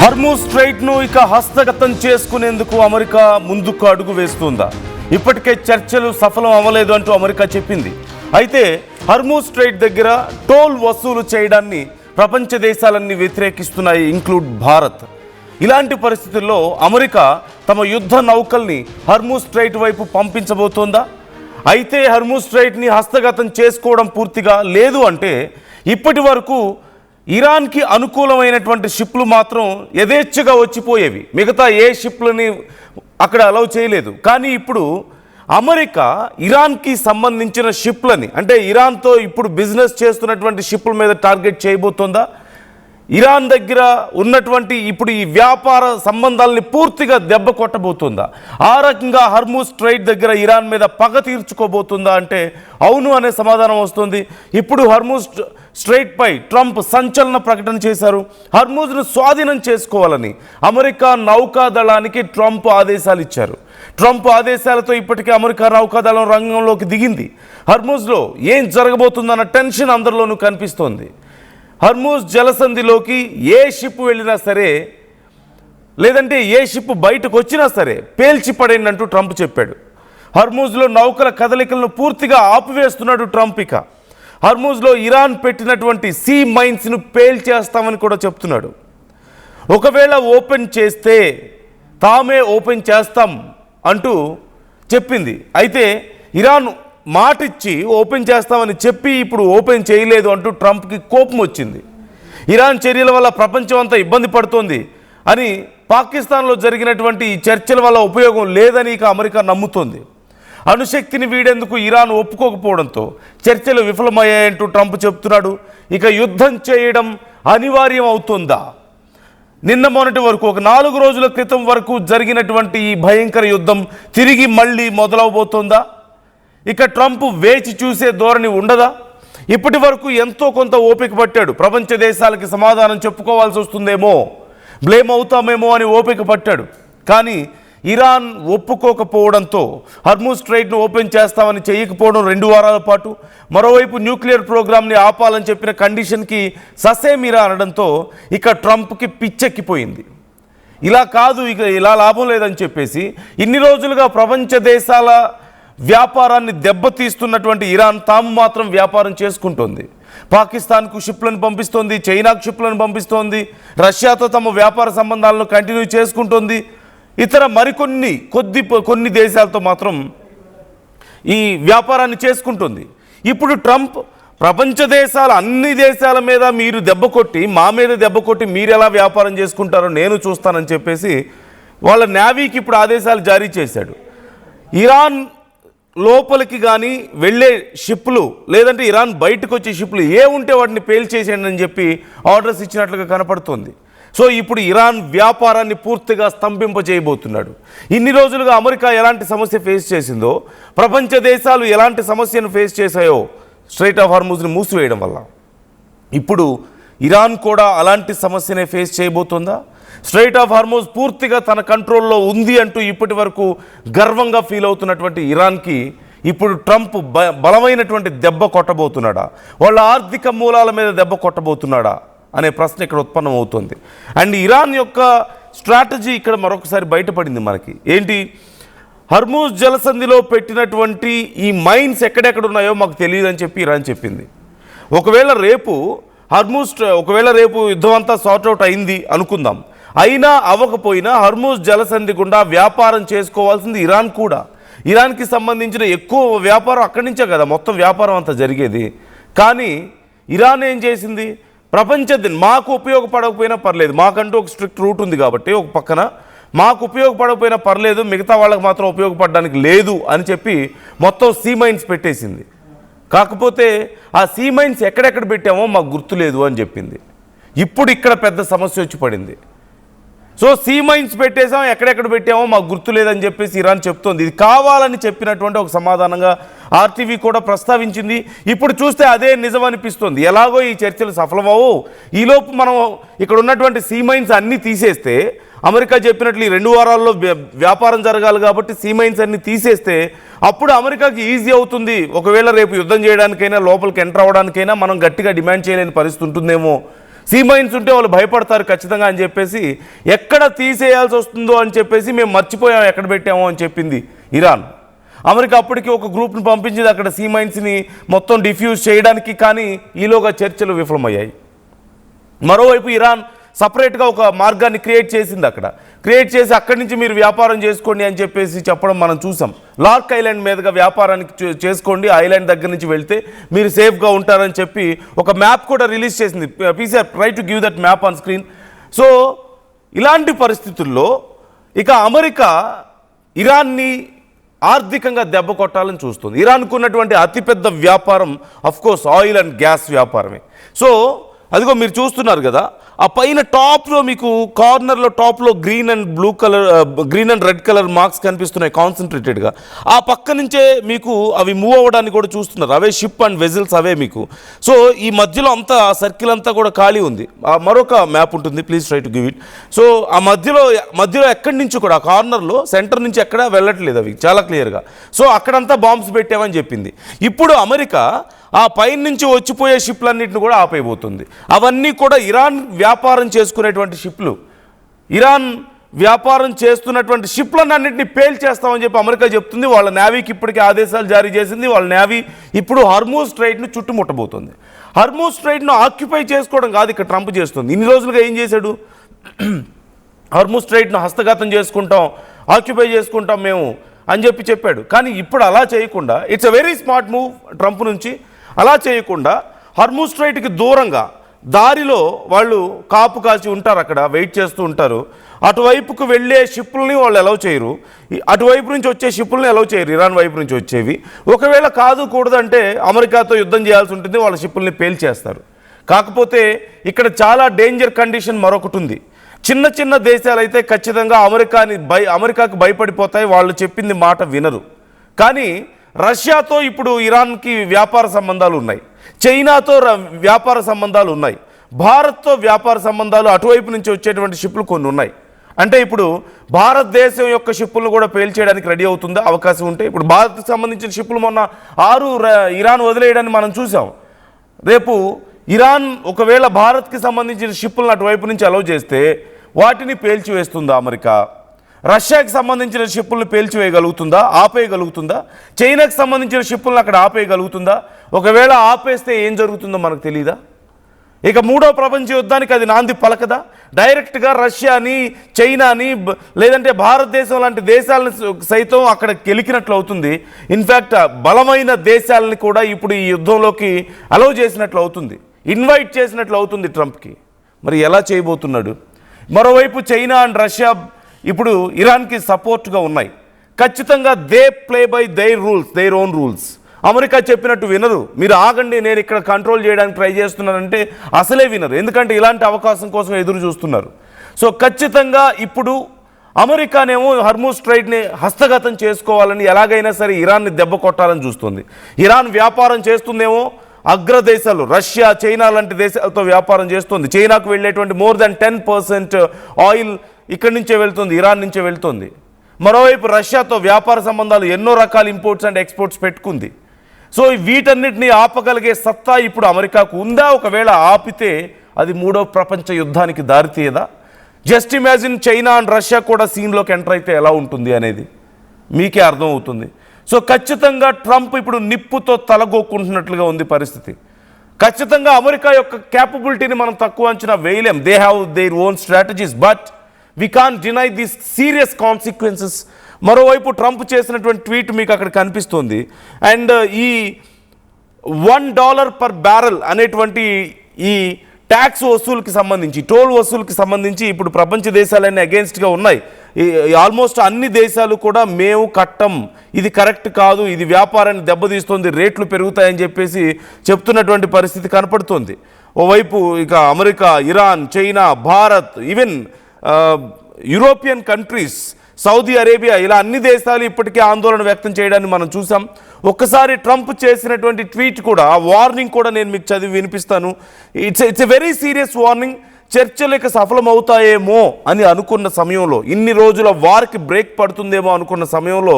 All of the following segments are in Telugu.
హర్మూజ్ స్ట్రైట్ను ఇక హస్తగతం చేసుకునేందుకు అమెరికా ముందుకు అడుగు వేస్తుందా? ఇప్పటికే చర్చలు సఫలం అవ్వలేదు అంటూ అమెరికా చెప్పింది. అయితే హర్మూజ్ స్ట్రైట్ దగ్గర టోల్ వసూలు చేయడాన్ని ప్రపంచ దేశాలన్నీ వ్యతిరేకిస్తున్నాయి, ఇంక్లూడ్ భారత్. ఇలాంటి పరిస్థితుల్లో అమెరికా తమ యుద్ధ నౌకల్ని హర్మూజ్ స్ట్రైట్ వైపు పంపించబోతోందా? అయితే హర్మూజ్ స్ట్రైట్ని హస్తగతం చేసుకోవడం పూర్తిగా లేదు అంటే ఇప్పటి వరకు ఇరాన్కి అనుకూలమైనటువంటి షిప్లు మాత్రం యథేచ్ఛగా వచ్చిపోయేవి, మిగతా ఏ షిప్లని అక్కడ అలౌ చేయలేదు. కానీ ఇప్పుడు అమెరికా ఇరాన్కి సంబంధించిన షిప్లని, అంటే ఇరాన్తో ఇప్పుడు బిజినెస్ చేస్తున్నటువంటి షిప్ల మీద టార్గెట్ చేయబోతోందా? ఇరాన్ దగ్గర ఉన్నటువంటి ఇప్పుడు ఈ వ్యాపార సంబంధాలని పూర్తిగా దెబ్బ కొట్టబోతుందా? ఆ రకంగా హర్మూజ్ స్ట్రైట్ దగ్గర ఇరాన్ మీద పగ తీర్చుకోబోతుందా అంటే అవును అనే సమాధానం వస్తుంది. ఇప్పుడు హర్మూజ్ స్ట్రైట్ పై ట్రంప్ సంచలన ప్రకటన చేశారు. హర్మూజ్ను స్వాధీనం చేసుకోవాలని అమెరికా నౌకాదళానికి ట్రంప్ ఆదేశాలు ఇచ్చారు. ట్రంప్ ఆదేశాలతో ఇప్పటికే అమెరికా నౌకాదళం రంగంలోకి దిగింది. హర్మూజ్లో ఏం జరగబోతుందన్న టెన్షన్ అందరిలోనూ కనిపిస్తోంది. హర్మూజ్ జలసంధిలోకి ఏ షిప్ వెళ్ళినా సరే, లేదంటే ఏ షిప్ బయటకు వచ్చినా సరే పేల్చి పడేయండి అంటూ ట్రంప్ చెప్పాడు. హర్మూజ్లో నౌకల కదలికలను పూర్తిగా ఆపివేస్తున్నాడు ట్రంప్. ఇక హర్మూజ్లో ఇరాన్ పెట్టినటువంటి సీ మైన్స్ను పేల్చేస్తామని కూడా చెప్తున్నాడు. ఒకవేళ ఓపెన్ చేస్తే తామే ఓపెన్ చేస్తాం అంటూ చెప్పింది. అయితే ఇరాన్ మాటిచ్చి ఓపెన్ చేస్తామని చెప్పి ఇప్పుడు ఓపెన్ చేయలేదు అంటూ ట్రంప్కి కోపం వచ్చింది. ఇరాన్ చర్యల వల్ల ప్రపంచం అంతా ఇబ్బంది పడుతోంది అని, పాకిస్తాన్లో జరిగినటువంటి ఈ చర్చల వల్ల ఉపయోగం లేదని ఇక అమెరికా నమ్ముతోంది. అణుశక్తిని వీడేందుకు ఇరాన్ ఒప్పుకోకపోవడంతో చర్చలు విఫలమయ్యాయంటూ ట్రంప్ చెప్తున్నాడు. ఇక యుద్ధం చేయడం అనివార్యం అవుతుందా? నిన్న మొన్నటి వరకు ఒక 4 రోజుల క్రితం వరకు జరిగినటువంటి ఈ భయంకర యుద్ధం తిరిగి మళ్ళీ మొదలవబోతోందా? ఇక ట్రంప్ వేచి చూసే ధోరణి ఉండదా? ఇప్పటి వరకు ఎంతో కొంత ఓపిక పట్టాడు. ప్రపంచ దేశాలకి సమాధానం చెప్పుకోవాల్సి వస్తుందేమో, బ్లేమ్ అవుతామేమో అని ఓపిక పట్టాడు. కానీ ఇరాన్ ఒప్పుకోకపోవడంతో హర్మూజ్ స్ట్రైట్ను ఓపెన్ చేస్తామని చేయకపోవడం 2 వారాల పాటు, మరోవైపు న్యూక్లియర్ ప్రోగ్రామ్ని ఆపాలని చెప్పిన కండిషన్కి ససేమిరా అనడంతో ఇక ట్రంప్కి పిచ్చెక్కిపోయింది. ఇలా కాదు, ఇక ఇలా లాభం లేదని చెప్పేసి ఇన్ని రోజులుగా ప్రపంచ దేశాల వ్యాపారాన్ని దెబ్బతీస్తున్నటువంటి ఇరాన్ తాము మాత్రం వ్యాపారం చేసుకుంటోంది. పాకిస్తాన్కు షిప్లను పంపిస్తోంది, చైనాకు షిప్లను పంపిస్తోంది, రష్యాతో తమ వ్యాపార సంబంధాలను కంటిన్యూ చేసుకుంటోంది. ఇతర కొన్ని దేశాలతో మాత్రం ఈ వ్యాపారాన్ని చేసుకుంటుంది. ఇప్పుడు ట్రంప్ ప్రపంచ దేశాల అన్ని దేశాల మీద మీరు దెబ్బ కొట్టి, మా మీద దెబ్బ కొట్టి మీరు ఎలా వ్యాపారం చేసుకుంటారో నేను చూస్తానని చెప్పేసి వాళ్ళ నేవీకి ఇప్పుడు ఆదేశాలు జారీ చేశాడు. ఇరాన్ లోపలికి కానీ వెళ్ళే షిప్లు, లేదంటే ఇరాన్ బయటకు వచ్చే షిప్లు ఏ ఉంటే వాటిని పేల్చేసేయండి అని చెప్పి ఆర్డర్స్ ఇచ్చినట్లుగా కనపడుతోంది. సో ఇప్పుడు ఇరాన్ వ్యాపారాన్ని పూర్తిగా స్తంభింపజేయబోతున్నాడు. ఇన్ని రోజులుగా అమెరికా ఎలాంటి సమస్య ఫేస్ చేసిందో, ప్రపంచ దేశాలు ఎలాంటి సమస్యను ఫేస్ చేశాయో స్ట్రైట్ ఆఫ్ హార్మూజ్ని మూసివేయడం వల్ల, ఇప్పుడు ఇరాన్ కూడా అలాంటి సమస్యనే ఫేస్ చేయబోతుందా? స్ట్రైట్ ఆఫ్ హార్మూజ్ పూర్తిగా తన కంట్రోల్లో ఉంది అంటూ ఇప్పటి వరకు గర్వంగా ఫీల్ అవుతున్నటువంటి ఇరాన్కి ఇప్పుడు ట్రంప్ బలమైనటువంటి దెబ్బ కొట్టబోతున్నాడా? వాళ్ళ ఆర్థిక మూలాల మీద దెబ్బ కొట్టబోతున్నాడా అనే ప్రశ్న ఇక్కడ ఉత్పన్నం అవుతుంది. అండ్ ఇరాన్ యొక్క స్ట్రాటజీ ఇక్కడ మరొకసారి బయటపడింది మనకి. ఏంటి? హర్మూజ్ జలసంధిలో పెట్టినటువంటి ఈ మైన్స్ ఎక్కడెక్కడ ఉన్నాయో మాకు తెలియదు అని చెప్పి ఇరాన్ చెప్పింది. ఒకవేళ రేపు యుద్ధం అంతా సార్ట్అవుట్ అయింది అనుకుందాం, అయినా అవ్వకపోయినా హర్మూజ్ జలసంధి గుండా వ్యాపారం చేసుకోవాల్సింది ఇరాన్ కూడా. ఇరాన్కి సంబంధించిన ఎక్కువ వ్యాపారం అక్కడి నుంచే కదా మొత్తం వ్యాపారం అంతా జరిగేది. కానీ ఇరాన్ ఏం చేసింది? మాకు ఉపయోగపడకపోయినా పర్లేదు, మాకంటూ ఒక స్ట్రిక్ట్ రూట్ ఉంది కాబట్టి ఒక పక్కన మాకు ఉపయోగపడకపోయినా పర్లేదు, మిగతా వాళ్ళకి మాత్రం ఉపయోగపడడానికి లేదు అని చెప్పి మొత్తం సీ మైన్స్ పెట్టేసింది. కాకపోతే ఆ సీ మైన్స్ ఎక్కడెక్కడ పెట్టామో మాకు గుర్తులేదు అని చెప్పింది. ఇప్పుడు ఇక్కడ పెద్ద సమస్య వచ్చి పడింది. సో సీ మైన్స్ పెట్టేసాం, ఎక్కడెక్కడ పెట్టామో మాకు గుర్తులేదని చెప్పేసి ఇరాన్ చెప్తోంది. ఇది కావాలని చెప్పినటువంటి ఒక సమాధానంగా ఆర్టీవీ కూడా ప్రస్తావించింది. ఇప్పుడు చూస్తే అదే నిజం అనిపిస్తుంది. ఎలాగో ఈ చర్చలు సఫలమవు, ఈలోపు మనం ఇక్కడ ఉన్నటువంటి సీ మైన్స్ అన్నీ తీసేస్తే, అమెరికా చెప్పినట్లు ఈ 2 వారాల్లో వ్యాపారం జరగాలి కాబట్టి సీ మైన్స్ అన్ని తీసేస్తే అప్పుడు అమెరికాకి ఈజీ అవుతుంది. ఒకవేళ రేపు యుద్ధం చేయడానికైనా లోపలికి ఎంటర్ అవ్వడానికైనా మనం గట్టిగా డిమాండ్ చేయలేని పరిస్థితి ఉంటుందేమో. సీ మైన్స్ ఉంటే వాళ్ళు భయపడతారు ఖచ్చితంగా అని చెప్పేసి ఎక్కడ తీసేయాల్సి వస్తుందో అని చెప్పేసి మేము మర్చిపోయాం ఎక్కడ పెట్టామో అని చెప్పింది ఇరాన్. అమెరికా అప్పటికి ఒక గ్రూప్ని పంపించింది అక్కడ సీ మైన్స్ని మొత్తం డిఫ్యూజ్ చేయడానికి, కానీ ఈలోగా చర్చలు విఫలమయ్యాయి. మరోవైపు ఇరాన్ సపరేట్గా ఒక మార్గాన్ని క్రియేట్ చేసింది, అక్కడ క్రియేట్ చేసి అక్కడి నుంచి మీరు వ్యాపారం చేసుకోండి అని చెప్పేసి చెప్పడం మనం చూసాం. లార్క్ ఐలాండ్ మీదుగా వ్యాపారానికి చేసుకోండి, ఐలాండ్ దగ్గర నుంచి వెళ్తే మీరు సేఫ్గా ఉంటారని చెప్పి ఒక మ్యాప్ కూడా రిలీజ్ చేసింది. PCR try to give that map on screen. So ఇలాంటి పరిస్థితుల్లో ఇక అమెరికా ఇరాన్ని ఆర్థికంగా దెబ్బ కొట్టాలని చూస్తుంది. ఇరాన్కు ఉన్నటువంటి అతిపెద్ద వ్యాపారం అఫ్కోర్స్ ఆయిల్ అండ్ గ్యాస్ వ్యాపారమే. సో అదిగో మీరు చూస్తున్నారు కదా, ఆ పైన టాప్లో మీకు కార్నర్లో టాప్లో green and red colour marks కనిపిస్తున్నాయి కాన్సన్ట్రేటెడ్గా. ఆ పక్క నుంచే మీకు అవి మూవ్ అవ్వడానికి కూడా చూస్తున్నారు, అవే షిప్ అండ్ వెజిల్స్ అవే మీకు. సో ఈ మధ్యలో అంతా సర్కిల్ అంతా కూడా ఖాళీ ఉంది. మరొక మ్యాప్ ఉంటుంది, please try to give it. So ఆ మధ్యలో ఎక్కడి నుంచి కూడా ఆ కార్నర్లో సెంటర్ నుంచి ఎక్కడా వెళ్ళట్లేదు అవి చాలా క్లియర్గా. సో అక్కడంతా బాంబ్స్ పెట్టామని చెప్పింది. ఇప్పుడు అమెరికా ఆ పైన నుంచి వచ్చిపోయే షిప్లన్నింటిని కూడా ఆపేయబోతుంది. అవన్నీ కూడా ఇరాన్ వ్యాపారం చేసుకునేటువంటి షిప్లు, ఇరాన్ వ్యాపారం చేస్తున్నటువంటి షిప్లన్నింటినీ పేల్చేస్తామని చెప్పి అమెరికా చెప్తుంది. వాళ్ళ నేవీకి ఇప్పటికే ఆదేశాలు జారీ చేసింది. వాళ్ళ నేవీ ఇప్పుడు హర్మూజ్ స్ట్రైట్ను చుట్టుముట్టబోతుంది. హర్మూజ్ స్ట్రైట్ను ఆక్యుపై చేసుకోవడం కాదు ఇక్కడ ట్రంప్ చేస్తుంది. ఇన్ని రోజులుగా ఏం చేశాడు, హర్మూజ్ స్ట్రైట్ను హస్తగతం చేసుకుంటాం, ఆక్యుపై చేసుకుంటాం మేము అని చెప్పాడు. కానీ ఇప్పుడు అలా చేయకుండా, it's a very smart move Trump నుంచి. అలా చేయకుండా హర్మూజ్ స్ట్రైట్కి దూరంగా దారిలో వాళ్ళు కాపు కాల్చి ఉంటారు, అక్కడ వెయిట్ చేస్తూ ఉంటారు. అటువైపుకు వెళ్ళే షిప్పుల్ని వాళ్ళు అలౌ చేయరు, అటువైపు నుంచి వచ్చే షిప్పుల్ని అలౌ చేయరు, ఇరాన్ వైపు నుంచి వచ్చేవి. ఒకవేళ కూడదంటే అమెరికాతో యుద్ధం చేయాల్సి ఉంటుంది, వాళ్ళ షిప్పుల్ని పేల్చేస్తారు. కాకపోతే ఇక్కడ చాలా డేంజర్ కండిషన్ మరొకటి ఉంది. చిన్న చిన్న దేశాలైతే ఖచ్చితంగా అమెరికాకు భయపడిపోతాయి, వాళ్ళు చెప్పింది మాట వినరు. కానీ రష్యాతో ఇప్పుడు ఇరాన్కి వ్యాపార సంబంధాలు ఉన్నాయి, చైనాతో వ్యాపార సంబంధాలు ఉన్నాయి, భారత్తో వ్యాపార సంబంధాలు అటువైపు నుంచి వచ్చేటువంటి షిప్లు కొన్ని ఉన్నాయి. అంటే ఇప్పుడు భారతదేశం యొక్క షిప్పులను కూడా పేల్చేయడానికి రెడీ అవుతుందా అవకాశం ఉంటే? ఇప్పుడు భారత్కి సంబంధించిన షిప్పులు మొన్న 6 ఇరాన్ వదిలేయడాన్ని మనం చూసాం. రేపు ఇరాన్ ఒకవేళ భారత్కి సంబంధించిన షిప్పులను అటువైపు నుంచి అలౌ చేస్తే వాటిని పేల్చివేస్తుందా అమెరికా? రష్యాకి సంబంధించిన షిప్పులను పేల్చివేయగలుగుతుందా, ఆపేయగలుగుతుందా? చైనాకి సంబంధించిన షిప్పులను అక్కడ ఆపేయగలుగుతుందా? ఒకవేళ ఆపేస్తే ఏం జరుగుతుందో మనకు తెలీదా? ఇక మూడో ప్రపంచ యుద్ధానికి అది నాంది పలకదా? డైరెక్ట్గా రష్యాని, చైనాని, లేదంటే భారతదేశం లాంటి దేశాలను సైతం అక్కడ గెలికినట్లు అవుతుంది. ఇన్ఫ్యాక్ట్ బలమైన దేశాలని కూడా ఇప్పుడు ఈ యుద్ధంలోకి అలౌ చేసినట్లు అవుతుంది, ఇన్వైట్ చేసినట్లు అవుతుంది ట్రంప్కి. మరి ఎలా చేయబోతున్నాడు? మరోవైపు చైనా అండ్ రష్యా ఇప్పుడు ఇరాన్కి సపోర్ట్గా ఉన్నాయి. ఖచ్చితంగా they play by their own rules. America చెప్పినట్టు వినరు. మీరు ఆగండి, నేను ఇక్కడ కంట్రోల్ చేయడానికి ట్రై చేస్తున్నానంటే అసలే వినరు, ఎందుకంటే ఇలాంటి అవకాశం కోసం ఎదురు చూస్తున్నారు. సో ఖచ్చితంగా ఇప్పుడు అమెరికానేమో హర్మూజ్ స్ట్రైట్ని హస్తగతం చేసుకోవాలని ఎలాగైనా సరే ఇరాన్ని దెబ్బ కొట్టాలని చూస్తుంది. ఇరాన్ వ్యాపారం చేస్తుందేమో అగ్రదేశాలు రష్యా, చైనా లాంటి దేశాలతో వ్యాపారం చేస్తుంది. చైనాకు వెళ్ళేటువంటి more than 10% ఆయిల్ ఇక్కడి నుంచే వెళ్తుంది, ఇరాన్ నుంచే వెళ్తుంది. మరోవైపు రష్యాతో వ్యాపార సంబంధాలు ఎన్నో రకాల ఇంపోర్ట్స్ అండ్ ఎక్స్పోర్ట్స్ పెట్టుకుంది. సో వీటన్నిటిని ఆపగలిగే సత్తా ఇప్పుడు అమెరికాకు ఉందా? ఒకవేళ ఆపితే అది మూడో ప్రపంచ యుద్ధానికి దారితీయదా? Just imagine China and Russia కూడా సీన్లోకి ఎంటర్ అయితే ఎలా ఉంటుంది అనేది మీకే అర్థమవుతుంది. సో ఖచ్చితంగా ట్రంప్ ఇప్పుడు నిప్పుతో తలగొక్కుంటున్నట్లుగా ఉంది పరిస్థితి. ఖచ్చితంగా అమెరికా యొక్క క్యాపబిలిటీని మనం తక్కువ అంచనా వేయలేం. They have their own strategies, but we can't deny this serious consequences. మరోవైపు ట్రంప్ చేసినటువంటి ట్వీట్ మీకు అక్కడ కనిపిస్తుంది. అండ్ ఈ $1 పర్ బ్యారెల్ అనేటువంటి ఈ ట్యాక్స్ వసూలుకి సంబంధించి, టోల్ వసూలుకి సంబంధించి ఇప్పుడు ప్రపంచ దేశాలన్నీ అగేన్స్ట్గా ఉన్నాయి. ఆల్మోస్ట్ అన్ని దేశాలు కూడా మేము కట్టం, ఇది కరెక్ట్ కాదు, ఇది వ్యాపారాన్ని దెబ్బతీస్తుంది, రేట్లు పెరుగుతాయని చెప్పేసి చెప్తున్నటువంటి పరిస్థితి కనపడుతుంది. ఓవైపు ఇక America, Iran, China, Bharat, even European countries Saudi Arabia, ఇలా అన్ని దేశాలు ఇప్పటికే ఆందోళన వ్యక్తం చేయడాన్ని మనం చూసాం. ఒక్కసారి ట్రంప్ చేసినటువంటి ట్వీట్ కూడా, ఆ వార్నింగ్ కూడా నేను మీకు చదివి వినిపిస్తాను. It's a very serious warning. చర్చలు ఇక సఫలమవుతాయేమో అని అనుకున్న సమయంలో, ఇన్ని రోజుల వార్కి బ్రేక్ పడుతుందేమో అనుకున్న సమయంలో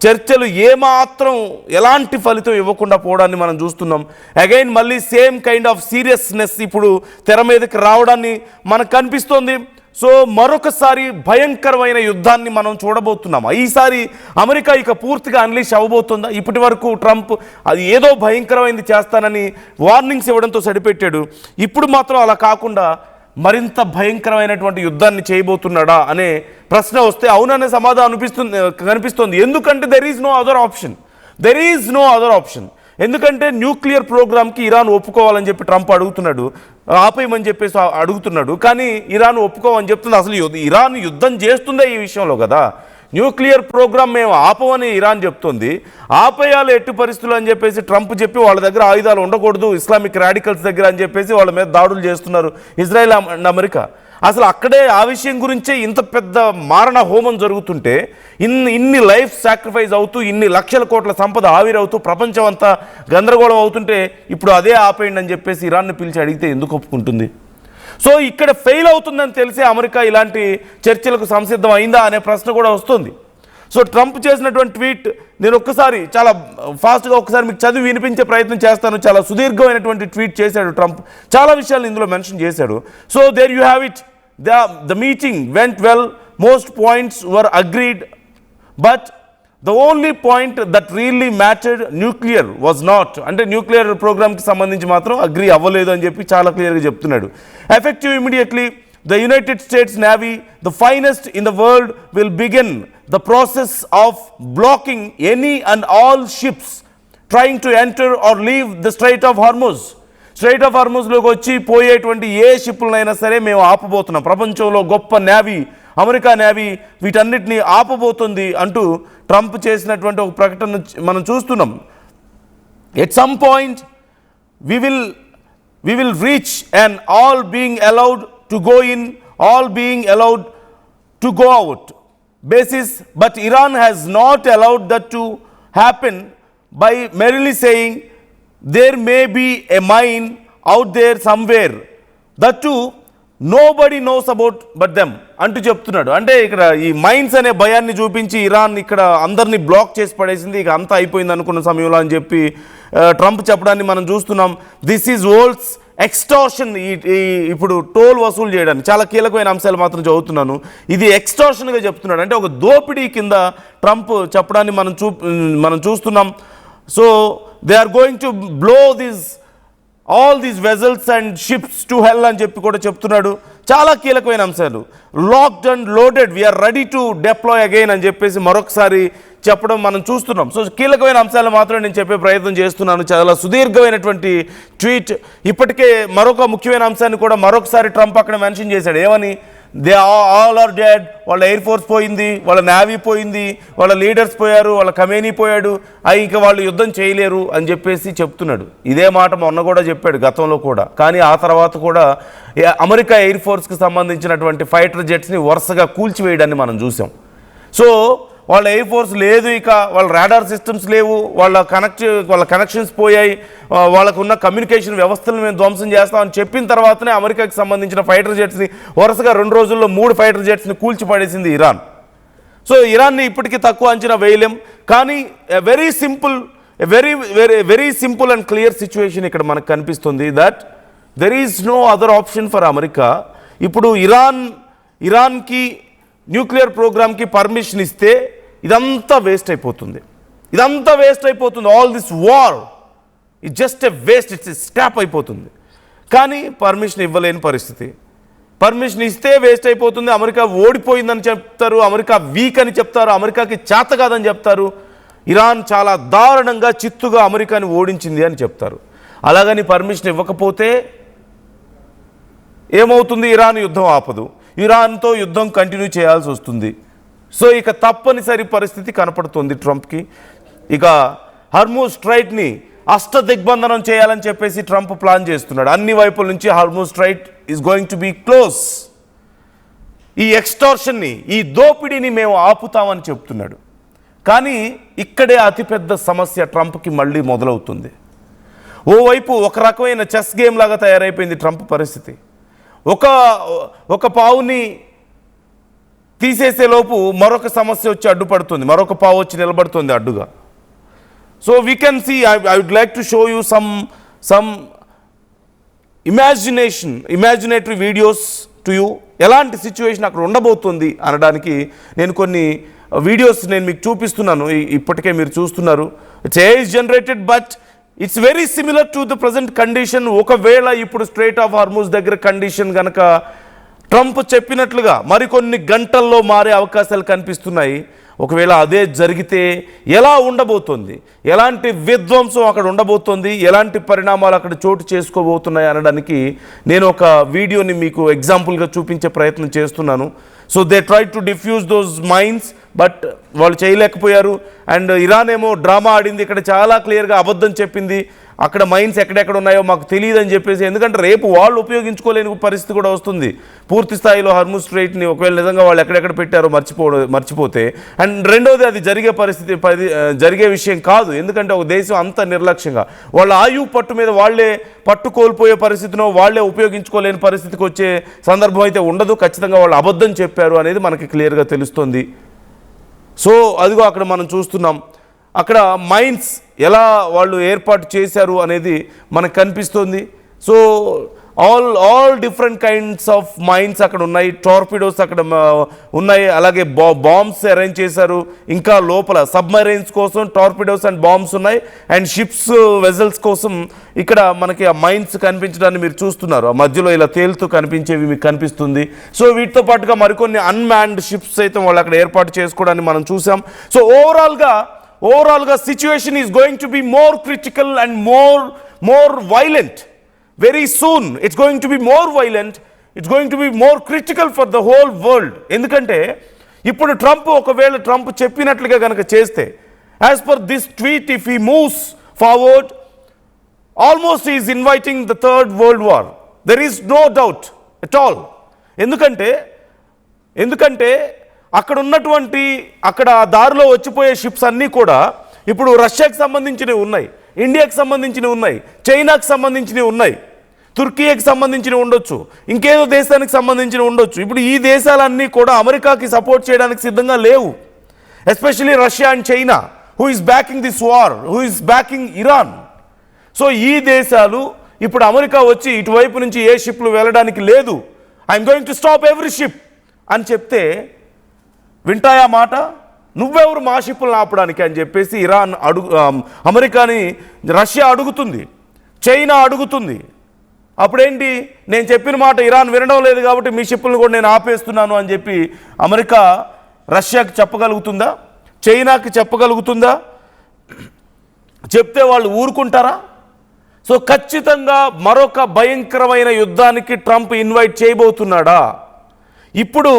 చర్చలు ఏమాత్రం ఎలాంటి ఫలితం ఇవ్వకుండా పోవడాన్ని మనం చూస్తున్నాం. అగైన్ మళ్ళీ సేమ్ కైండ్ ఆఫ్ సీరియస్నెస్ ఇప్పుడు తెర మీదకి రావడాన్ని మనకు కనిపిస్తోంది. సో మరొకసారి భయంకరమైన యుద్ధాన్ని మనం చూడబోతున్నాం. ఈసారి అమెరికా ఇక పూర్తిగా అన్లీష్ అవ్వబోతుందా? ఇప్పటి వరకు ట్రంప్ అది ఏదో భయంకరమైనది చేస్తానని వార్నింగ్స్ ఇవ్వడంతో సరిపెట్టాడు. ఇప్పుడు మాత్రం అలా కాకుండా మరింత భయంకరమైనటువంటి యుద్ధాన్ని చేయబోతున్నాడా అనే ప్రశ్న వస్తే అవుననే సమాధానం కనిపిస్తుంది. ఎందుకంటే there is no other option. ఎందుకంటే న్యూక్లియర్ ప్రోగ్రామ్కి ఇరాన్ ఒప్పుకోవాలని చెప్పి ట్రంప్ అడుగుతున్నాడు, ఆపేయమని చెప్పేసి అడుగుతున్నాడు. కానీ ఇరాన్ ఒప్పుకోవని చెప్తుంది. అసలు ఇరాన్ యుద్ధం చేస్తుందే ఈ విషయంలో కదా. న్యూక్లియర్ ప్రోగ్రామ్ మేము ఆపమని ఇరాన్ చెప్తుంది. ఆపేయాలి ఎట్టి పరిస్థితులు అని చెప్పేసి ట్రంప్ చెప్పి వాళ్ళ దగ్గర ఆయుధాలు ఉండకూడదు ఇస్లామిక్ రాడికల్స్ దగ్గర అని చెప్పేసి వాళ్ళ మీద దాడులు చేస్తున్నారు ఇజ్రాయెల్ అండ్ అమెరికా. అసలు అక్కడే ఆ విషయం గురించే ఇంత పెద్ద మారణ హోమం జరుగుతుంటే, ఇన్ని లైఫ్ సాక్రిఫైస్ అవుతూ, ఇన్ని లక్షల కోట్ల సంపద ఆవిరవుతూ, ప్రపంచం అంతా గందరగోళం అవుతుంటే ఇప్పుడు అదే ఆపేయండి అని చెప్పేసి ఇరాన్ని పిలిచి అడిగితే ఎందుకు ఒప్పుకుంటుంది? సో ఇక్కడ ఫెయిల్ అవుతుందని తెలిసే అమెరికా ఇలాంటి చర్చలకు సంసిద్ధం అయిందా అనే ప్రశ్న కూడా వస్తుంది. సో ట్రంప్ చేసినటువంటి ట్వీట్ నేను ఒక్కసారి చాలా ఫాస్ట్గా ఒకసారి మీకు చదివి వినిపించే ప్రయత్నం చేస్తాను. చాలా సుదీర్ఘమైనటువంటి ట్వీట్ చేశాడు ట్రంప్. చాలా విషయాలు ఇందులో మెన్షన్ చేశాడు. So there you have it. The meeting went well. Most points were agreed, but the only point that really mattered, nuclear, was not. అంటే న్యూక్లియర్ ప్రోగ్రామ్కి సంబంధించి మాత్రం అగ్రీ అవ్వలేదు అని చెప్పి చాలా క్లియర్గా చెప్తున్నాడు. Effective immediately, the United States Navy, the finest in the world, will begin the process of blocking any and all ships trying to enter or leave the Strait of Hormuz. Strait of హార్మూజ్లోకి వచ్చి పోయేటువంటి ఏ షిప్పులనైనా సరే మేము ఆపబోతున్నాం. ప్రపంచంలో గొప్ప నేవీ, అమెరికా నేవీ వీటన్నిటిని ఆపబోతుంది అంటూ ట్రంప్ చేసినటువంటి ఒక ప్రకటన మనం చూస్తున్నాం. At some point we will reach an all being allowed to go in, all being allowed to go out basis, but Iran has not allowed that to happen by merely saying there may be a mine out there somewhere that too nobody knows about but them అంటూ చెప్తున్నాడు. అంటే ఇక్కడ ఈ మైన్స్ అనే భయాన్ని చూపించి ఇరాన్ ఇక్కడ అందరినీ బ్లాక్ చేసి పడేసింది, ఇక అంతా అయిపోయింది అనుకున్న సమయంలో అని చెప్పి ట్రంప్ చెప్పడాన్ని మనం చూస్తున్నాం. This is world's extortion. ఇప్పుడు టోల్ వసూలు చేయడానికి చాలా కీలకమైన అంశాలు మాత్రం చదువుతున్నాను. ఇది ఎక్స్టార్షన్గా చెప్తున్నాడు. అంటే ఒక దోపిడీ కింద ట్రంప్ చెప్పడాన్ని మనం చూస్తున్నాం. So they are going to blow all these vessels and ships to hell అని చెప్పి కూడా చెప్తున్నాడు. చాలా కీలకమైన అంశాలు. Locked and loaded, we're ready to deploy again అని చెప్పేసి మరొకసారి చెప్పడం మనం చూస్తున్నాం. సో కీలకమైన అంశాలు మాత్రం నేను చెప్పే ప్రయత్నం చేస్తున్నాను. చాలా సుదీర్ఘమైనటువంటి ట్వీట్. ఇప్పటికే మరొక ముఖ్యమైన అంశాన్ని కూడా మరొకసారి ట్రంప్ అక్కడ మెన్షన్ చేశాడు. ఏమని? They all are dead. వాళ్ళ ఎయిర్ ఫోర్స్ పోయింది, వాళ్ళ నేవీ పోయింది, వాళ్ళ లీడర్స్ పోయారు, వాళ్ళ ఖమేనీ పోయాడు, ఇంకా వాళ్ళు యుద్ధం చేయలేరు అని చెప్పేసి చెప్తున్నాడు. ఇదే మాట మొన్న కూడా చెప్పాడు, గతంలో కూడా. కానీ ఆ తర్వాత కూడా అమెరికా ఎయిర్ ఫోర్స్కి సంబంధించినటువంటి ఫైటర్ జెట్స్ని వరుసగా కూల్చివేయడాన్ని మనం చూసాం. సో వాళ్ళ ఎయిర్ ఫోర్స్ లేదు, ఇక వాళ్ళ రాడార్ సిస్టమ్స్ లేవు, వాళ్ళ కనెక్షన్స్ పోయాయి, వాళ్ళకు ఉన్న కమ్యూనికేషన్ వ్యవస్థలను మేము ధ్వంసం చేస్తామని చెప్పిన తర్వాతనే అమెరికాకి సంబంధించిన ఫైటర్ జెట్స్ని వరుసగా 2 రోజుల్లో 3 ఫైటర్ జెట్స్ని కూల్చిపడేసింది ఇరాన్. సో ఇరాన్ని ఇప్పటికీ తక్కువ అంచనా వేయలేం. కానీ very simple and clear situation ఇక్కడ మనకు కనిపిస్తుంది. That there is no other option for America. ఇప్పుడు ఇరాన్కి న్యూక్లియర్ ప్రోగ్రామ్కి పర్మిషన్ ఇస్తే ఇదంతా వేస్ట్ అయిపోతుంది. All this war it just a waste, it's scrap అయిపోతుంది. కానీ పర్మిషన్ ఇవ్వలేని పరిస్థితి. పర్మిషన్ ఇస్తే వేస్ట్ అయిపోతుంది. అమెరికా ఓడిపోయిందని చెప్తారు, అమెరికా వీక్ అని చెప్తారు, అమెరికాకి చేత కాదని చెప్తారు. ఇరాన్ చాలా దారుణంగా చిత్తుగా అమెరికాని ఓడించింది అని చెప్తారు. అలాగని పర్మిషన్ ఇవ్వకపోతే ఏమవుతుంది? ఇరాన్ యుద్ధం ఆపదు, ఇరాన్తో యుద్ధం కంటిన్యూ చేయాల్సి వస్తుంది. సో ఇక తప్పనిసరి పరిస్థితి కనపడుతుంది ట్రంప్కి. ఇక హర్మూజ్ స్ట్రైట్ని అష్టదిగ్బంధనం చేయాలని చెప్పేసి ట్రంప్ ప్లాన్ చేస్తున్నాడు. అన్ని వైపుల నుంచి Hormuz strait is going to be close. ఈ ఎక్స్టార్షన్ని, ఈ దోపిడీని మేము ఆపుతామని చెప్తున్నాడు. కానీ ఇక్కడే అతిపెద్ద సమస్య ట్రంప్కి మళ్ళీ మొదలవుతుంది. ఓవైపు ఒక రకమైన చెస్ గేమ్ లాగా తయారైపోయింది ట్రంప్ పరిస్థితి. ఒక పావుని తీసేసేలోపు మరొక సమస్య వచ్చి అడ్డుపడుతుంది, మరొక పావు వచ్చి నిలబడుతుంది అడ్డుగా. So we can see, I would like to show you some imaginary videos to you. ఎలాంటి సిచ్యువేషన్ అక్కడ ఉండబోతుంది అనడానికి నేను కొన్ని వీడియోస్ నేను మీకు చూపిస్తున్నాను. ఇప్పటికే మీరు చూస్తున్నారు. It's AI generated, but it's very similar to the present condition. ఒకవేళ ఇప్పుడు స్ట్రెయిట్ ఆఫ్ హార్మూజ్ దగ్గర కండిషన్ కనుక ట్రంప్ చెప్పినట్లుగా మరికొన్ని గంటల్లో మారే అవకాశాలు కనిపిస్తున్నాయి. ఒకవేళ అదే జరిగితే ఎలా ఉండబోతుంది, ఎలాంటి విధ్వంసం అక్కడ ఉండబోతుంది, ఎలాంటి పరిణామాలు అక్కడ చోటు చేసుకోబోతున్నాయి అనడానికి నేను ఒక వీడియోని మీకు ఎగ్జాంపుల్గా చూపించే ప్రయత్నం చేస్తున్నాను. So they try to defuse those minds, but వాళ్ళు చేయలేకపోయారు. అండ్ ఇరాన్ ఏమో డ్రామా ఆడింది, ఇక్కడ చాలా క్లియర్గా అబద్ధం చెప్పింది. అక్కడ మైన్స్ ఎక్కడెక్కడ ఉన్నాయో మాకు తెలియదు అని చెప్పేసి, ఎందుకంటే రేపు వాళ్ళు ఉపయోగించుకోలేని పరిస్థితి కూడా వస్తుంది పూర్తి స్థాయిలో హార్మూజ్ స్ట్రెయిట్ని. ఒకవేళ నిజంగా వాళ్ళు ఎక్కడెక్కడ పెట్టారో మర్చిపోతే. అండ్ రెండోది, అది జరిగే విషయం కాదు. ఎందుకంటే ఒక దేశం అంత నిర్లక్ష్యంగా వాళ్ళ ఆయువు పట్టు మీద వాళ్ళే పట్టు కోల్పోయే పరిస్థితినో వాళ్ళే ఉపయోగించుకోలేని పరిస్థితికి వచ్చే సందర్భం అయితే ఉండదు. ఖచ్చితంగా వాళ్ళు అబద్ధం చెప్పారు అనేది మనకి క్లియర్గా తెలుస్తుంది. సో అదిగో అక్కడ మనం చూస్తున్నాం, అక్కడ మైన్స్ ఎలా వాళ్ళు ఏర్పాటు చేశారు అనేది మనకు కనిపిస్తుంది. So all different kinds of mines అక్కడ ఉన్నాయి, టార్పిడోస్ అక్కడ ఉన్నాయి, అలాగే బాంబ్స్ అరేంజ్ చేశారు. ఇంకా లోపల సబ్మరైన్స్ కోసం టార్పిడోస్ అండ్ బాంబ్స్ ఉన్నాయి, అండ్ షిప్స్ వెజల్స్ కోసం ఇక్కడ మనకి ఆ మైన్స్ కనిపించడాన్ని మీరు చూస్తున్నారు. ఆ మధ్యలో ఇలా తేలుతూ కనిపించేవి మీకు కనిపిస్తుంది. సో వీటితో పాటుగా మరికొన్ని అన్మ్యాన్డ్ షిప్స్ అయితే వాళ్ళు అక్కడ ఏర్పాటు చేసుకోవడాన్ని మనం చూసాం. సో ఓవరాల్గా situation is going to be more critical and more violent. Very soon it's going to be more violent, it's going to be more critical for the whole world. ఎందుకంటే ఇప్పుడు ఒకవేళ ట్రంప్ చెప్పినట్లుగా కనుక చేస్తే, as per this tweet, if he moves forward, almost he is inviting the third world war. There is no doubt at all. ఎందుకంటే అక్కడ దారిలో వచ్చిపోయే షిప్స్ అన్నీ కూడా ఇప్పుడు రష్యాకి సంబంధించినవి ఉన్నాయి, ఇండియాకి సంబంధించినవి ఉన్నాయి, చైనాకి సంబంధించినవి ఉన్నాయి, తుర్కీకి సంబంధించినవి ఉండొచ్చు, ఇంకేదో దేశానికి సంబంధించినవి ఉండొచ్చు. ఇప్పుడు ఈ దేశాలన్నీ కూడా అమెరికాకి సపోర్ట్ చేయడానికి సిద్ధంగా లేవు. Especially Russia and China, who is backing this war, who is backing Iran. So ఈ దేశాలు ఇప్పుడు అమెరికా వచ్చి ఇటువైపు నుంచి ఏ షిప్లు వెళ్ళడానికి లేదు, I'm going to stop every ship అని చెప్తే వింటాయా మాట? నువ్వెవరు మా షిప్పులను ఆపడానికి అని చెప్పేసి అమెరికాని రష్యా అడుగుతుంది, చైనా అడుగుతుంది. అప్పుడేంటి, నేను చెప్పిన మాట ఇరాన్ వినడం లేదు కాబట్టి మీ షిప్పులను కూడా నేను ఆపేస్తున్నాను అని చెప్పి అమెరికా రష్యాకి చెప్పగలుగుతుందా? చైనాకి చెప్పగలుగుతుందా? చెప్తే వాళ్ళు ఊరుకుంటారా? సో ఖచ్చితంగా మరొక భయంకరమైన యుద్ధానికి ట్రంప్ ఇన్వైట్ చేయబోతున్నాడా? ఇప్పుడు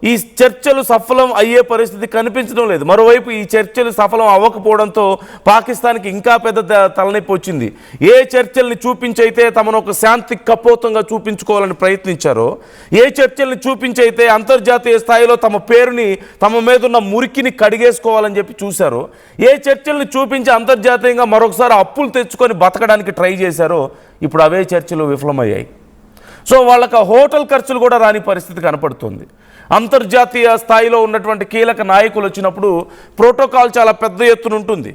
ఈ చర్చలు సఫలం అయ్యే పరిస్థితి కనిపించడం లేదు. మరోవైపు ఈ చర్చలు సఫలం అవ్వకపోవడంతో పాకిస్తాన్కి ఇంకా పెద్ద తలనొప్పి వచ్చింది. ఏ చర్చల్ని చూపించైతే తమను ఒక శాంతి కపోతంగా చూపించుకోవాలని ప్రయత్నించారో, ఏ చర్చల్ని చూపించైతే అంతర్జాతీయ స్థాయిలో తమ పేరుని, తమ మీద ఉన్న మురికిని కడిగేసుకోవాలని చెప్పి చూశారో, ఏ చర్చల్ని చూపించి అంతర్జాతీయంగా మరొకసారి అప్పులు తెచ్చుకొని బతకడానికి ట్రై చేశారో, ఇప్పుడు అవే చర్చలు విఫలమయ్యాయి. సో వాళ్ళకి హోటల్ ఖర్చులు కూడా రాని పరిస్థితి కనపడుతుంది. అంతర్జాతీయ స్థాయిలో ఉన్నటువంటి కీలక నాయకులు వచ్చినప్పుడు ప్రోటోకాల్ చాలా పెద్ద ఎత్తున ఉంటుంది.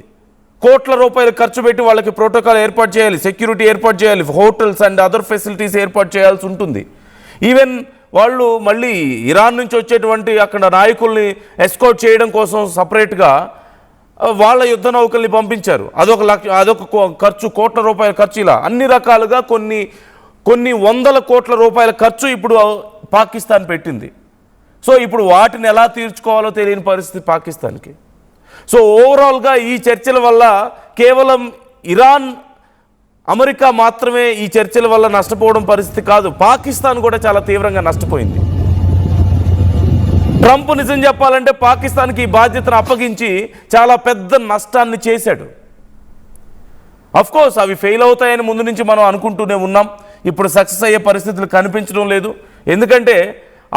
కోట్ల రూపాయలు ఖర్చు పెట్టి వాళ్ళకి ప్రోటోకాల్ ఏర్పాటు చేయాలి, సెక్యూరిటీ ఏర్పాటు చేయాలి, హోటల్స్ అండ్ అదర్ ఫెసిలిటీస్ ఏర్పాటు చేయాల్సి ఉంటుంది. ఈవెన్ వాళ్ళు మళ్ళీ ఇరాన్ నుంచి వచ్చేటువంటి అక్కడ నాయకుల్ని ఎస్కార్ట్ చేయడం కోసం సపరేట్గా వాళ్ళ యుద్ధ నౌకల్ని పంపించారు. అదొక ఖర్చు, కోట్ల రూపాయల ఖర్చు. ఇలా అన్ని రకాలుగా కొన్ని వందల కోట్ల రూపాయల ఖర్చు ఇప్పుడు పాకిస్తాన్ పెట్టింది. సో ఇప్పుడు వాటిని ఎలా తీర్చుకోవాలో తెలియని పరిస్థితి పాకిస్తాన్కి. సో ఓవరాల్గా ఈ చర్చల వల్ల కేవలం ఇరాన్, అమెరికా మాత్రమే ఈ చర్చల వల్ల నష్టపోవడం పరిస్థితి కాదు, పాకిస్తాన్ కూడా చాలా తీవ్రంగా నష్టపోయింది. ట్రంప్ నిజం చెప్పాలంటే పాకిస్తాన్కి ఈ బాధ్యతను అప్పగించి చాలా పెద్ద నష్టాన్ని చేశాడు. అఫ్కోర్స్ అవి ఫెయిల్ అవుతాయని ముందు నుంచి మనం అనుకుంటూనే ఉన్నాం. ఇప్పుడు సక్సెస్ అయ్యే పరిస్థితులు కనిపించడం లేదు. ఎందుకంటే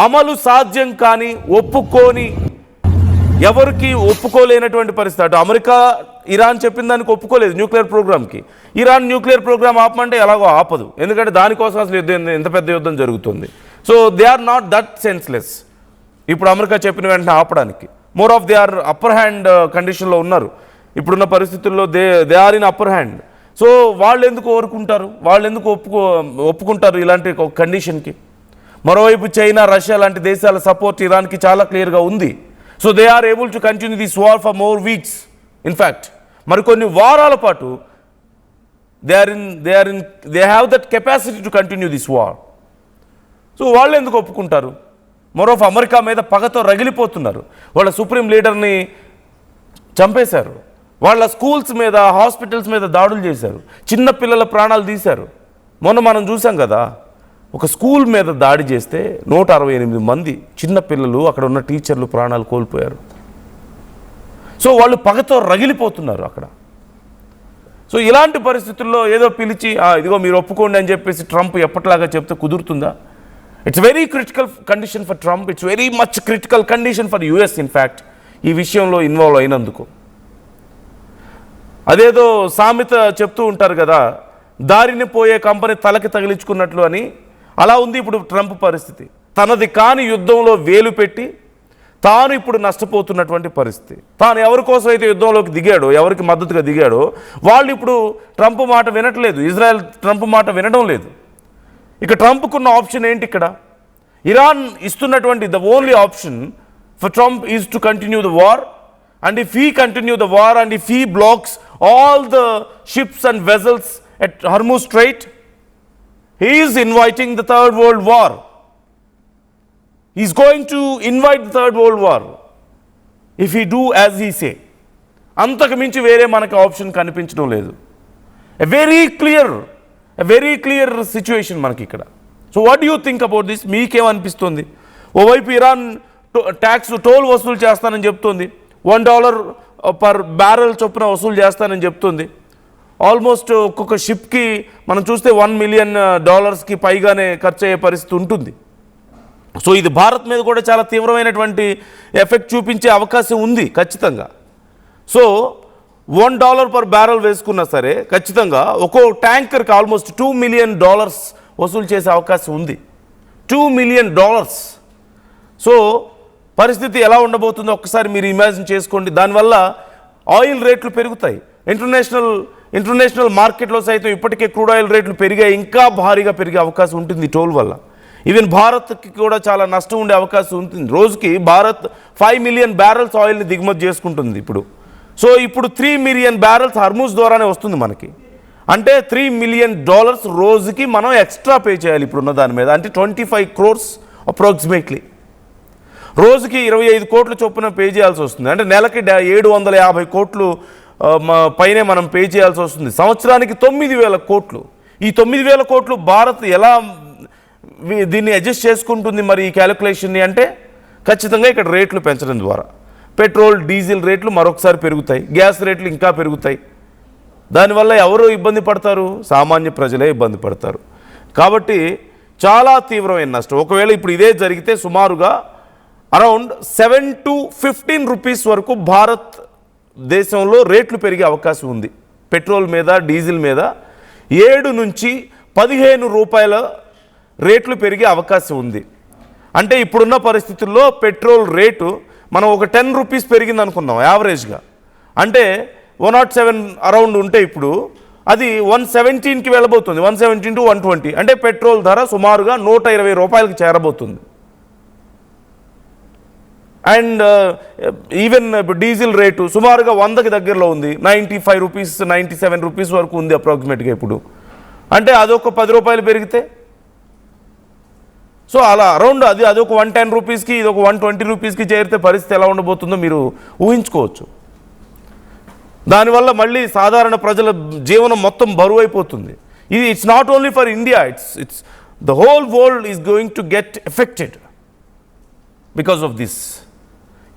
అమలు సాధ్యం కానీ ఎవరికి ఒప్పుకోలేనటువంటి పరిస్థితి. అటు అమెరికా ఇరాన్ చెప్పిన దానికి ఒప్పుకోలేదు న్యూక్లియర్ ప్రోగ్రామ్కి. ఇరాన్ న్యూక్లియర్ ప్రోగ్రామ్ ఆపమంటే ఎలాగో ఆపదు, ఎందుకంటే దానికోసం అసలు ఎంత పెద్ద యుద్ధం జరుగుతుంది. So they are not that senseless ఇప్పుడు అమెరికా చెప్పిన వెంటనే ఆపడానికి. More of they are upper hand కండిషన్లో ఉన్నారు ఇప్పుడున్న పరిస్థితుల్లో. They are in upper hand. So వాళ్ళు ఎందుకు కోరుకుంటారు, వాళ్ళు ఎందుకు ఒప్పుకుంటారు ఇలాంటి ఒక కండిషన్కి? మరోవైపు చైనా, రష్యా లాంటి దేశాల సపోర్ట్ ఇరాన్కి చాలా క్లియర్గా ఉంది. So they are able to continue this war for more weeks. In fact మరికొన్ని వారాల పాటు they have that capacity to continue this war. So వాళ్ళు ఎందుకు ఒప్పుకుంటారు? మరోఫ్ అమెరికా మీద పగతో రగిలిపోతున్నారు. వాళ్ళ సుప్రీం లీడర్ని చంపేశారు, వాళ్ళ స్కూల్స్ మీద, హాస్పిటల్స్ మీద దాడులు చేశారు, చిన్న పిల్లల ప్రాణాలు తీశారు. మొన్న మనం చూసాం కదా, ఒక స్కూల్ మీద దాడి చేస్తే 168 మంది చిన్న పిల్లలు, అక్కడ ఉన్న టీచర్లు ప్రాణాలు కోల్పోయారు. సో వాళ్ళు పగతో రగిలిపోతున్నారు అక్కడ. సో ఇలాంటి పరిస్థితుల్లో ఏదో పిలిచి ఇదిగో మీరు ఒప్పుకోండి అని చెప్పేసి ట్రంప్ ఎప్పటిలాగా చెప్తే కుదురుతుందా? It's very critical condition for Trump. It's very much critical condition for US in fact ఈ విషయంలో ఇన్వాల్వ్ అయినందుకు. అదేదో సామెత చెప్తూ ఉంటారు కదా, దారిని పోయే కంపెనీ తలకి తగిలించుకున్నట్లు అని. అలా ఉంది ఇప్పుడు ట్రంప్ పరిస్థితి. తనది కాని యుద్ధంలో వేలు పెట్టి తాను ఇప్పుడు నష్టపోతున్నటువంటి పరిస్థితి. తాను ఎవరి కోసం అయితే యుద్ధంలోకి దిగాడో, ఎవరికి మద్దతుగా దిగాడో, వాళ్ళు ఇప్పుడు ట్రంప్ మాట వినట్లేదు. ఇజ్రాయెల్ ట్రంప్ మాట వినడం లేదు. ఇక ట్రంప్కున్న ఆప్షన్ ఏంటి ఇక్కడ? ఇరాన్ ఇస్తున్నటువంటి the only option for Trump is to continue the war. And if he continue the war and if he blocks all the ships and vessels at Hormuz straight, he is inviting the third world war. He is going to invite the third world war if he do as he say. అంతకు మించి వేరే మనకు ఆప్షన్ కనిపించడం లేదు. a very clear situation మనకి ఇక్కడ. So what do you think about this? మీకేమనిపిస్తుంది? ఓవైపు ఇరాన్ టోల్ వసూలు చేస్తానని చెప్తుంది, $1 పర్ బ్యారెల్ చొప్పున వసూలు చేస్తానని చెప్తుంది. ఆల్మోస్ట్ ఒక్కొక్క షిప్కి మనం చూస్తే $1 మిలియన్ పైగానే ఖర్చు అయ్యే పరిస్థితి ఉంటుంది. సో ఇది భారత్ మీద కూడా చాలా తీవ్రమైనటువంటి ఎఫెక్ట్ చూపించే అవకాశం ఉంది ఖచ్చితంగా. సో $1 పర్ బ్యారెల్ వేసుకున్నా సరే ఖచ్చితంగా ఒక్కో ట్యాంకర్కి ఆల్మోస్ట్ $2 మిలియన్ వసూలు చేసే అవకాశం ఉంది. $2 మిలియన్. సో పరిస్థితి ఎలా ఉండబోతుందో ఒక్కసారి మీరు ఇమాజిన్ చేసుకోండి. దానివల్ల ఆయిల్ రేట్లు పెరుగుతాయి. ఇంటర్నేషనల్ మార్కెట్లో సైతం ఇప్పటికే క్రూడ్ ఆయిల్ రేట్లు పెరిగాయి, ఇంకా భారీగా పెరిగే అవకాశం ఉంటుంది టోల్ వల్ల. ఈవెన్ భారత్కి కూడా చాలా నష్టం ఉండే అవకాశం ఉంటుంది. రోజుకి భారత్ 5 మిలియన్ బ్యారెల్స్ ఆయిల్ని దిగుమతి చేసుకుంటుంది ఇప్పుడు. సో ఇప్పుడు 3 మిలియన్ బ్యారెల్స్ హర్మూజ్ ద్వారానే వస్తుంది మనకి. అంటే $3 మిలియన్ రోజుకి మనం ఎక్స్ట్రా పే చేయాలి ఇప్పుడున్న దాని మీద. అంటే 25 crores అప్రాక్సిమేట్లీ. రోజుకి 25 కోట్ల చొప్పున పే చేయాల్సి వస్తుంది. అంటే నెలకి 750 కోట్లు పైనే మనం పే చేయాల్సి వస్తుంది. సంవత్సరానికి 9,000 కోట్లు. ఈ 9,000 కోట్లు భారత్ ఎలా దీన్ని అడ్జస్ట్ చేసుకుంటుంది మరి ఈ క్యాలిక్యులేషన్ని? అంటే ఖచ్చితంగా ఇక్కడ రేట్లు పెంచడం ద్వారా పెట్రోల్, డీజిల్ రేట్లు మరొకసారి పెరుగుతాయి, గ్యాస్ రేట్లు ఇంకా పెరుగుతాయి. దానివల్ల ఎవరు ఇబ్బంది పడతారు? సామాన్య ప్రజలే ఇబ్బంది పడతారు. కాబట్టి చాలా తీవ్రమైన నష్టం. ఒకవేళ ఇప్పుడు ఇదే జరిగితే సుమారుగా అరౌండ్ 7 to 15 రూపీస్ వరకు భారత్ దేశంలో రేట్లు పెరిగే అవకాశం ఉంది. పెట్రోల్ మీద, డీజిల్ మీద 7 నుంచి 15 రూపాయల రేట్లు పెరిగే అవకాశం ఉంది. అంటే ఇప్పుడున్న పరిస్థితుల్లో పెట్రోల్ రేటు మనం ఒక 10 రూపీస్ పెరిగింది అనుకుందాం యావరేజ్గా. అంటే 107 అరౌండ్ ఉంటే ఇప్పుడు అది 117కి వెళ్ళబోతుంది, 117 to 120. అంటే పెట్రోల్ ధర సుమారుగా 120 రూపాయలకి చేరబోతుంది. అండ్ ఈవెన్ డీజిల్ రేటు సుమారుగా 100కి దగ్గరలో ఉంది, 95 రూపీస్, 97 రూపీస్ వరకు ఉంది అప్రాక్సిమేట్గా ఇప్పుడు. అంటే అదొక 10 రూపాయలు పెరిగితే, సో అలా అరౌండ్ అదొక 110 రూపీస్కి, ఇదొక 120 రూపీస్కి చేరితే పరిస్థితి ఎలా ఉండబోతుందో మీరు ఊహించుకోవచ్చు. దానివల్ల మళ్ళీ సాధారణ ప్రజల జీవనం మొత్తం బరువు అయిపోతుంది. ఇది it's not only for India, it's the whole world is going to get affected because of this.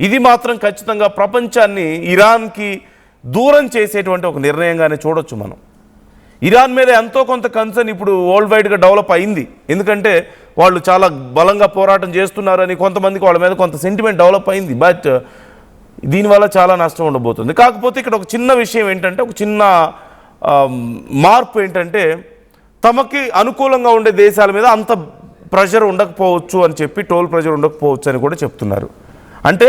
ఇది మాత్రం ఖచ్చితంగా ప్రపంచాన్ని ఇరాన్కి దూరం చేసేటువంటి ఒక నిర్ణయంగానే చూడొచ్చు మనం. ఇరాన్ మీద ఎంతో కొంత కన్సర్న్ ఇప్పుడు వరల్డ్ వైడ్గా డెవలప్ అయింది. ఎందుకంటే వాళ్ళు చాలా బలంగా పోరాటం చేస్తున్నారని కొంతమందికి వాళ్ళ మీద కొంత సెంటిమెంట్ డెవలప్ అయింది. బట్ దీనివల్ల చాలా నష్టం ఉండబోతుంది. కాకపోతే ఇక్కడ ఒక చిన్న విషయం ఏంటంటే, ఒక చిన్న మార్పు ఏంటంటే, తమకి అనుకూలంగా ఉండే దేశాల మీద అంత ప్రెషర్ ఉండకపోవచ్చు అని చెప్పి, టోల్ ప్రెషర్ ఉండకపోవచ్చు అని కూడా చెప్తున్నారు. అంటే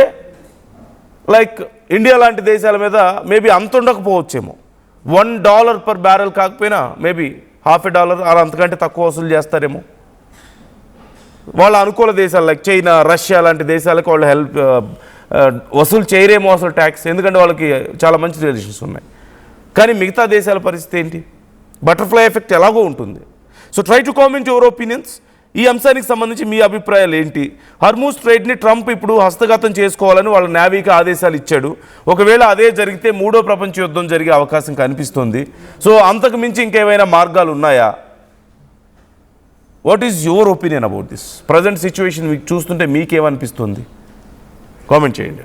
లైక్ ఇండియా లాంటి దేశాల మీద మేబీ అంత ఉండకపోవచ్చేమో. $1 పర్ బ్యారెల్ కాకపోయినా మేబీ $0.50 అలా అంతకంటే తక్కువ వసూలు చేస్తారేమో. వాళ్ళ అనుకూల దేశాలు లైక్ చైనా, రష్యా లాంటి దేశాలకు వాళ్ళు వసూలు చేయరేమో అసలు ట్యాక్స్, ఎందుకంటే వాళ్ళకి చాలా మంచి రిలేషన్స్ ఉన్నాయి. కానీ మిగతా దేశాల పరిస్థితి ఏంటి? బటర్ఫ్లై ఎఫెక్ట్ ఎలాగో ఉంటుంది. So try to comment your opinions. ఈ అంశానికి సంబంధించి మీ అభిప్రాయాలు ఏంటి? హర్మూజ్ స్ట్రైట్ని ట్రంప్ ఇప్పుడు హస్తగతం చేసుకోవాలని వాళ్ళ నేవీకి ఆదేశాలు ఇచ్చాడు. ఒకవేళ అదే జరిగితే మూడో ప్రపంచ యుద్ధం జరిగే అవకాశం కనిపిస్తుంది. సో అంతకు మించి ఇంకేమైనా మార్గాలు ఉన్నాయా? What is your opinion about this present situation? మీకు చూస్తుంటే మీకేమనిపిస్తుంది? కామెంట్ చేయండి.